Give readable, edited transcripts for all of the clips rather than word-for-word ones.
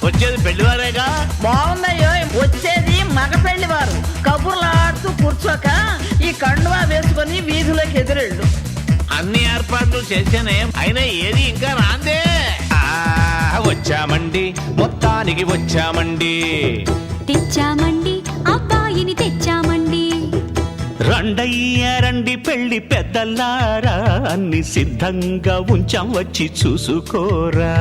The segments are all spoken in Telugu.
వచ్చేది పెళ్లివారేగా. బాగుందయ్యో, వచ్చేది మగ పెళ్లివారు. కబుర్లాడుతూ కూర్చోక ఈ కండువా వేసుకొని వీధిలోకి ఎదురెళ్ళు. అన్ని ఏర్పాట్లు చేశానే, అయినా ఏది ఇంకా రాందే. వచ్చామండి, మొత్తానికి వచ్చామండి. తెచ్చామండి, అబ్బాయిని తెచ్చామండి. రండయ్య రండి పెళ్లి పెద్దలారా, అన్ని సిద్ధంగా ఉంచాం వచ్చి చూసుకోరా.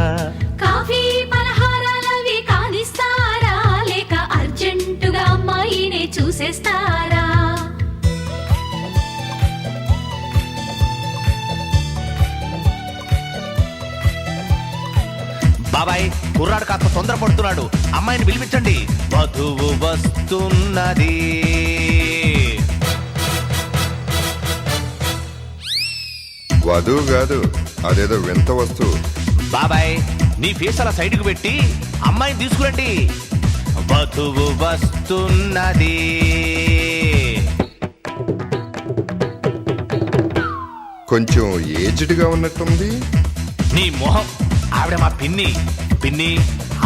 కాఫీ పలహారాలవి కానిస్తారా, లేక అర్జెంటుగా అమ్మాయినే చూసేస్తారా? బాబాయ్, కుర్రాడు కాస్త తొందరపడుతున్నాడు, అమ్మాయిని పిలిపించండి. వధువు వస్తున్నది. వధువు కాదు, అదేదో వింత వస్తువు. బాబాయ్, నీ ఫేస్ అలా సైడ్కు పెట్టి అమ్మాయిని తీసుకురండి. వధువు వస్తున్నది. కొంచెం ఏజ్డ్గా ఉన్నట్టుంది. నీ మొహం, ఆవిడ మా పిన్ని. పిన్ని,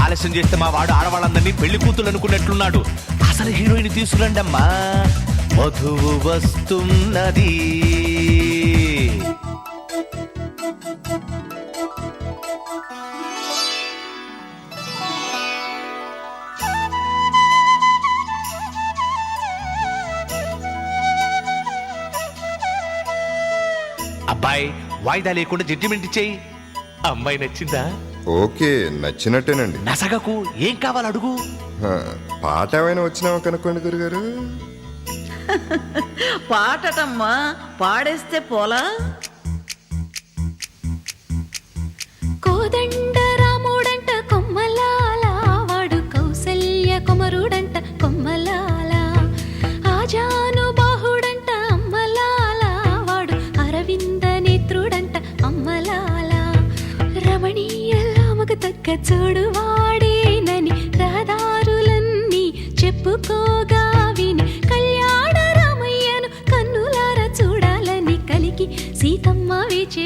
ఆలస్యం చేస్తే మా వాడు ఆడవాళ్ళందరినీ పెళ్లి కూతురు అనుకున్నట్లున్నాడు. అసలు హీరోయిన్ తీసుకురండి అమ్మా. వధువు వస్తున్నది. అబ్బాయి, వాయిదా లేకుండా జడ్జిమెంట్ ఇచ్చేయి. అమ్మాయి నచ్చిందా? ఓకే, నచ్చినట్టేనండి. నసగకు, ఏం కావాలి అడుగు. పాట ఏమైనా వచ్చినావా కనుక్కోండి గురుగారు. పాటటమ్మా, పాడేస్తే పోలా. కోదండ రాముడంట కొమ్మలాల, వాడు కౌసల్య కుమరుడంట కొమ్మలాల. ఆజాను బాహుడంట అమ్మలాల, వాడు అరవింద నేత్రుడంట అమ్మలాల. రమణీయలామకు తగ్గ చూడు వాడేనని రహదారులన్నీ చెప్పుకోగా విని, కళ్యాణ రామయ్యను కన్నులార చూడాలని కలిగి సీతమ్మ వేచే